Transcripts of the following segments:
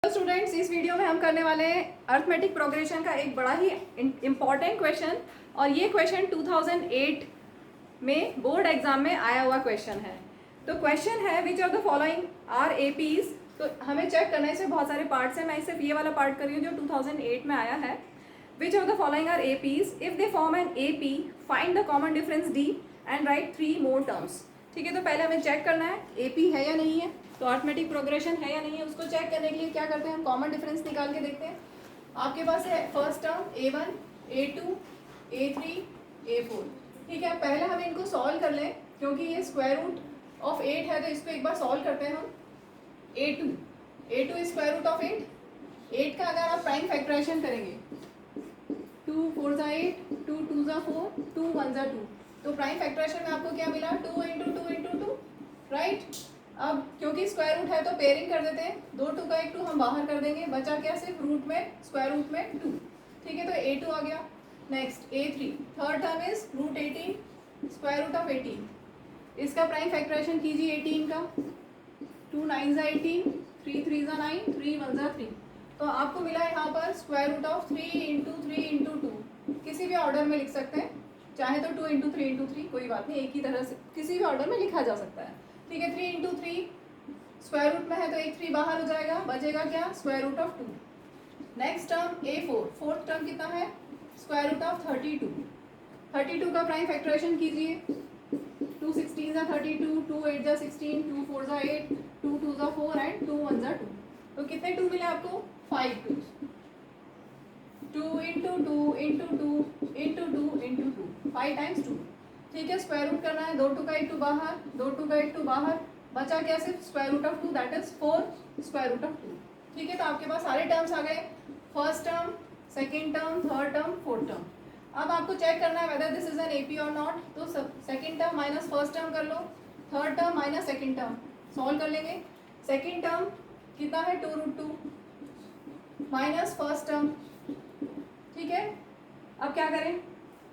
तो स्टूडेंट्स, इस वीडियो में हम करने वाले हैं अर्थमेटिक प्रोग्रेशन का एक बड़ा ही इम्पॉर्टेंट क्वेश्चन। और ये क्वेश्चन 2008 में बोर्ड एग्जाम में आया हुआ क्वेश्चन है। तो क्वेश्चन है which of the following are APs. तो हमें चेक करना है, इसमें बहुत सारे पार्ट्स हैं, मैं सिर्फ ये वाला पार्ट कर रही हूँ जो 2008 में आया है। Which of the following are APs, if they form an AP find the common difference d and write 3 more terms. ठीक है, तो पहले हमें चेक करना है एपी है या नहीं है, तो अर्थमेटिक प्रोग्रेशन है या नहीं है। उसको चेक करने के लिए क्या करते हैं, हम कॉमन डिफरेंस निकाल के देखते हैं। आपके पास है first term a1 a2 a3 a4। ठीक है, पहले हम इनको सॉल्व कर लें क्योंकि ये स्क्वायर रूट ऑफ 8 है, तो इसको एक बार सॉल्व करते हैं हम। a2 स्क्वायर रूट ऑफ 8 का अगर आप प्राइम फैक्टराइजेशन करेंगे 2 4 ज़ा 8 2 2 ज़ा 4 2 1 ज़ा 2, तो प्राइम फैक्टराइजेशन में आपको क्या मिला 2 इंटू 2 इंटू 2, राइट। अब क्योंकि स्क्वायर रूट है तो पेयरिंग कर देते हैं, 2 2 का एक 2 हम बाहर कर देंगे, बचा क्या सिर्फ रूट में स्क्वायर रूट में 2। ठीक है, तो a2 आ गया। Next a3, third term is root 18 square root of 18। इसका प्राइम फैक्टराइजेशन कीजिए 18 का, 2 9 ज़ा 18 3 3 ज़ा 9 3 1 ज़ा 3। तो आपको मिला है यहाँ पर square root of 3 into 3 into 2। किसी भी ऑर्डर में लिख सकते हैं, चाहे तो 2 इंटू 3 इंटू 3, कोई बात नहीं, एक ही तरह से किसी भी ऑर्डर में लिखा जा सकता है। ठीक है, 3 इंटू 3 स्क्वायर रूट में है तो एक 3 बाहर हो जाएगा, बचेगा क्या square root of 2। Next term a4, fourth term कितना है स्क्वायर रूट ऑफ 32। 32 का प्राइम फैक्टराइजेशन कीजिए, 2 16 ज़ा 32 2 8 ज़ा 16 2 4 ज़ा 8 2 2 ज़ा 4 एंड 2 1 ज़ा 2। तो कितने 2 मिले आपको 5 2 2 into 2 into 2 into 2 into 2 5 times 2। ठीक है, स्क्वायर रूट करना है, 2 2 का एक 2 बाहर 2 2 का एक 2 बाहर, बचा क्या सिर्फ square root of 2 that is 4 square root of 2। ठीक है, तो आपके पास सारे टर्म्स आ गए, first term second term third term fourth term. अब आपको चेक करना है whether this is an AP और नॉट। तो second term minus first term कर लो, third term minus second term solve कर लेंगे। सेकेंड टर्म कितना है 2 रूट 2 माइनस फर्स्ट टर्म। ठीक है, अब क्या करें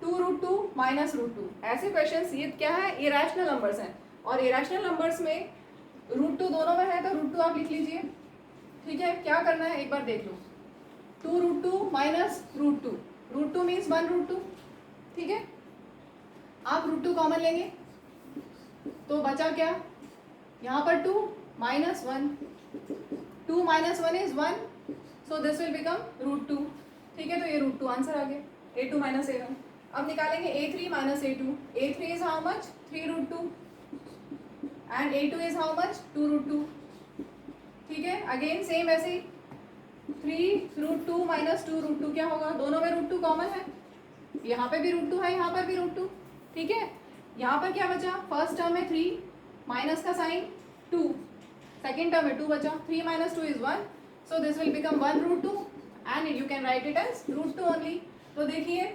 2 रूट 2 माइनस रूट 2। ऐसे क्वेश्चंस ये क्या है, इरेशनल नंबर्स हैं, और इरेशनल नंबर्स में रूट 2 दोनों में है तो रूट 2 आप लिख लीजिए। ठीक है, क्या करना है एक बार देख लो, 2 root 2 minus root 2 means 1 root 2। ठीक है, आप रूट 2 कॉमन लेंगे तो बचा क्या, यहाँ पर 2 minus 1, 2 minus 1 is 1, so this will become root 2। ठीक है, तो ये रूट 2 आंसर आ गया, a2 माइनस a1। अब निकालेंगे a3 minus a2। a3 is how much 3 root 2 and a2 is how much 2 root 2। ठीक है, अगेन सेम ऐसे ही 3 रूट 2 माइनस 2 रूट 2 क्या होगा, दोनों में रूट 2 कॉमन है, यहाँ पे भी रूट 2 है यहाँ पर भी रूट 2। ठीक है, यहाँ पर क्या बचा, फर्स्ट टर्म में 3 माइनस का साइन 2, सेकेंड टर्म में 2 बचा, 3 minus 2 is 1, so this will become 1 root 2 and you can write it as root 2 only. तो देखिए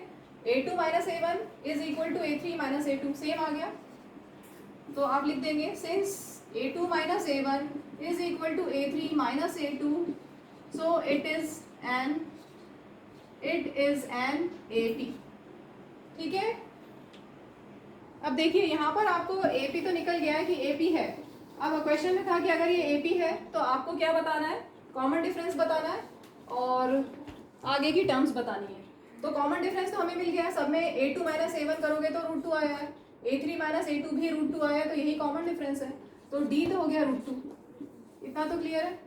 a2 minus a1 is equal to a3 minus a2, same आ गया, तो आप लिख देंगे since a2 minus a1 is equal to a3 minus a2, so it is an AP। ठीक है, अब देखिए यहाँ पर आपको AP तो निकल गया है कि AP है। अब क्वेश्चन में था कि अगर ये AP है तो आपको क्या बताना है, कॉमन डिफरेंस बताना है और आगे की टर्म्स बतानी है। तो कॉमन डिफरेंस तो हमें मिल गया है, सब में a2 माइनस a1 करोगे तो रूट 2 आया है, a3 माइनस a2 भी रूट 2 आया है, तो यही कॉमन डिफरेंस है, तो D तो हो गया रूट 2। इतना तो क्लियर है।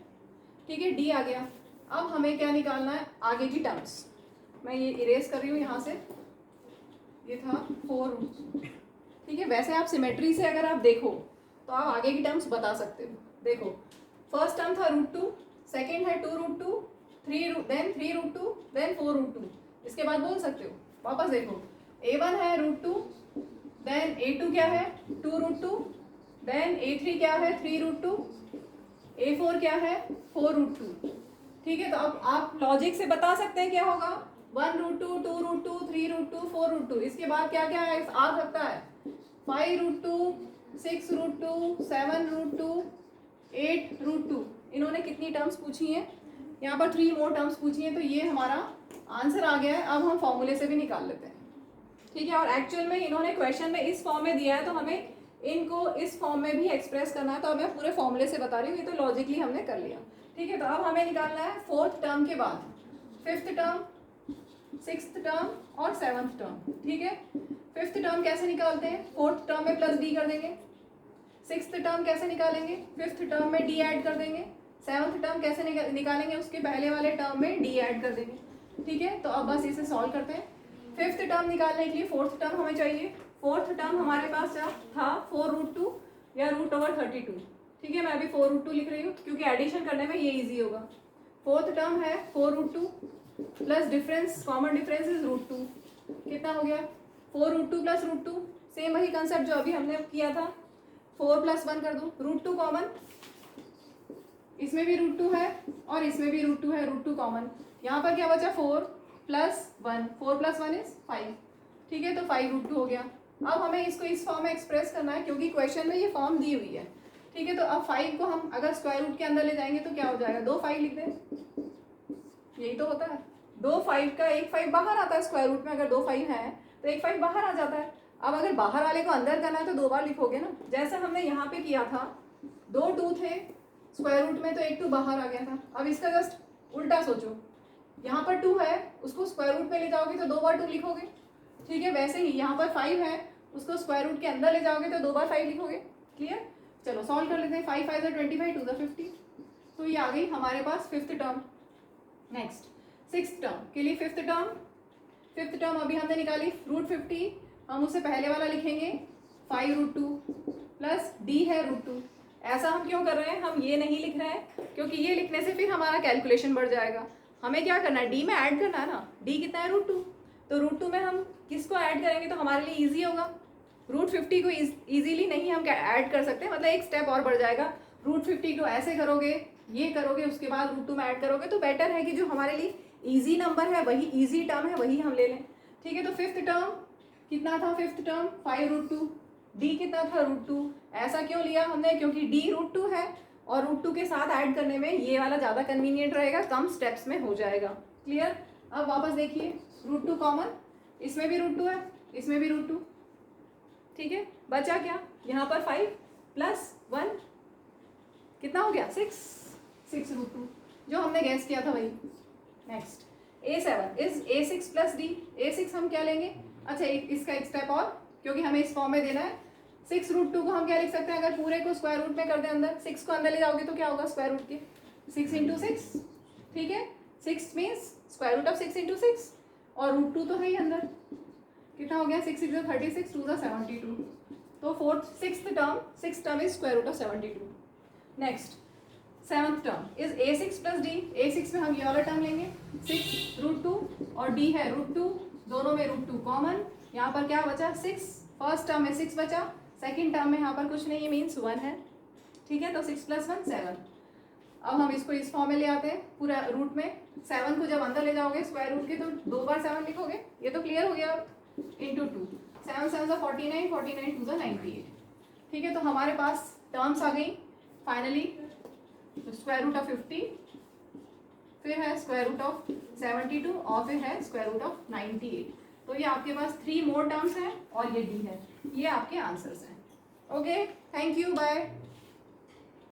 ठीक है, D आ गया। अब हमें क्या निकालना है, आगे की टर्म्स। मैं ये इरेज कर रही हूँ यहाँ से, ये था 4 रूट। ठीक है, वैसे आप सिमेट्री से अगर आप देखो तो आप आगे की टर्म्स बता सकते हो। देखो फर्स्ट टर्म था रूट 2, सेकेंड है 2 रूट 2 देन 3 रूट 2 देन 4 रूट 2, इसके बाद बोल सकते हो। वापस देखो a1 है रूट 2, देन a2 क्या है 2 रूट 2, देन a3 क्या है 3 रूट 2, a4 क्या है 4 रूट 2। ठीक है, तो अब आप लॉजिक से बता सकते हैं क्या होगा, 1 रूट 2 2 रूट 2 3 रूट 2 4 रूट 2, इसके बाद क्या क्या है आ सकता है 5 रूट 2 6 रूट 2 7 रूट 2 8 रूट 2। इन्होंने कितनी टर्म्स पूछी हैं, यहाँ पर 3 मोर टर्म्स पूछी हैं, तो ये हमारा आंसर आ गया है। अब हम फॉर्मूले से भी निकाल लेते हैं। ठीक है, और एक्चुअल में इन्होंने क्वेश्चन में इस फॉर्म में दिया है, तो हमें इनको इस फॉर्म में भी एक्सप्रेस करना है, तो मैं पूरे फॉर्मूले से बता रही हूँ, ये तो लॉजिकली हमने कर लिया। ठीक है, तो अब हमें निकालना है फोर्थ टर्म के बाद फिफ्थ टर्म, सिक्स्थ टर्म और सेवंथ टर्म। ठीक है, फिफ्थ टर्म कैसे निकालते हैं, फोर्थ टर्म में प्लस डी कर देंगे। सिक्स्थ टर्म कैसे निकालेंगे, फिफ्थ टर्म में डी ऐड कर देंगे। सेवंथ टर्म कैसे निकालेंगे, उसके पहले वाले टर्म में डी ऐड कर देंगे। ठीक है, तो अब बस इसे सॉल्व करते हैं। फिफ्थ टर्म निकालने के लिए फोर्थ टर्म हमें चाहिए। फोर्थ टर्म हमारे पास था 4√2 या √32। ठीक है, मैं अभी 4√2 लिख रही हूँ क्योंकि एडिशन करने में ये इजी होगा। फोर्थ टर्म है 4√2 plus difference, common difference is √2। कितना हो गया, 4√2 प्लस √2, सेम वही कंसेप्ट जो अभी हमने किया था। 4 + 1 कर दूँ, √2 कॉमन, इसमें भी √2 है और इसमें भी √2 है, √2 कॉमन। यहाँ पर क्या बचा, 4 + 1, 4 + 1 इज 5। ठीक है, तो 5√2 हो गया। अब हमें इसको इस फॉर्म में एक्सप्रेस करना है क्योंकि क्वेश्चन में ये फॉर्म दी हुई है। ठीक है, तो अब 5 को हम अगर स्क्वायर रूट के अंदर ले जाएंगे तो क्या हो जाएगा, 2 5 लिख दें, यही तो होता है। 2 5 का एक 5 बाहर आता है स्क्वायर रूट में, अगर 2 5 है तो एक 5 बाहर आ जाता है। अब अगर बाहर वाले को अंदर करना है तो 2 बार लिखोगे ना, जैसा हमने यहाँ पे किया था। 2 2 थे स्क्वायर रूट में तो एक 2 बाहर आ गया था। अब इसका जस्ट उल्टा सोचो, यहाँ पर 2 है, उसको स्क्वायर रूट में ले जाओगे तो 2 बार 2 लिखोगे। ठीक है, वैसे ही यहाँ पर 5 है, उसको स्क्वायर रूट के अंदर ले जाओगे तो 2 बार 5 लिखोगे। क्लियर, चलो सॉल्व कर लेते हैं। 5 5 25, 2 50। तो ये आ गई हमारे पास fifth term. Next sixth term के लिए फिफ्थ टर्म अभी हमने निकाली √50, हम उससे पहले वाला लिखेंगे 5√2 प्लस डी है √2। ऐसा हम क्यों कर रहे हैं, हम ये नहीं लिख रहे हैं क्योंकि ये लिखने से फिर हमारा कैलकुलेशन बढ़ जाएगा। हमें क्या करना है, डी में ऐड करना है ना। डी कितना है, √2, तो √2 में हम किसको ऐड करेंगे तो हमारे लिए ईजी होगा। √50 को ईजीली नहीं हम ऐड कर सकते, मतलब एक स्टेप और बढ़ जाएगा। √50 को ऐसे करोगे, ये करोगे, उसके बाद √2 में ऐड करोगे, तो बेटर है कि जो हमारे लिए ईजी नंबर है, वही ईजी टर्म है, वही हम ले लें। ठीक है, तो फिफ्थ टर्म कितना था, फिफ्थ टर्म 5√2, डी कितना था, √2। ऐसा क्यों लिया हमने, क्योंकि डी √2 है और √2 के साथ ऐड करने में ये वाला ज़्यादा कन्वीनियंट रहेगा, कम स्टेप्स में हो जाएगा। क्लियर, अब वापस देखिए, √2 कॉमन, इसमें भी √2 है, इसमें भी √2। ठीक है, बचा क्या, यहाँ पर 5 + 1 कितना हो गया, 6√2, जो हमने गैस किया था वही। Next A7 is A6 + D। A6 हम क्या लेंगे, अच्छा इसका एक स्टेप और, क्योंकि हमें इस फॉर्म में देना है। 6√2 को हम क्या लिख सकते हैं, अगर पूरे को स्क्वायर रूट में कर दें अंदर, 6 को अंदर ले जाओगे तो क्या होगा, स्क्वायर रूट के 6 × 6। ठीक है, 6 मीन्स स्क्वायर रूट ऑफ 6 × 6 और √2 तो है ही अंदर। कितना हो गया, 6 6 36, 2 72। तो sixth term is square root of 72। Next seventh term is A6 + D। A6 में हम ये वाला टर्म लेंगे, 6√2 और D है √2, दोनों में √2 कॉमन। यहाँ पर क्या बचा, 6, फर्स्ट टर्म में 6 बचा, सेकंड टर्म में यहाँ पर कुछ नहीं है, मीन्स 1 है। ठीक है, तो 6 + 1 7। अब हम इसको इस फॉर्म में ले आते हैं, पूरा रूट में 7 को जब अंदर ले जाओगे स्क्वायर रूट के तो 2 बार 7 लिखोगे, ये तो क्लियर हो गया। इंटू 2, 7 7 49, 49 2 98। ठीक है, तो हमारे पास टर्म्स आ गई फाइनली, स्क्वायर रूट ऑफ 50, फिर है स्क्वायर रूट ऑफ 72 और फिर है स्क्वायर रूट ऑफ 98। तो ये आपके पास 3 मोर टर्म्स हैं और ये डी है। ये आपके आंसर्स हैं। Okay, thank you, bye.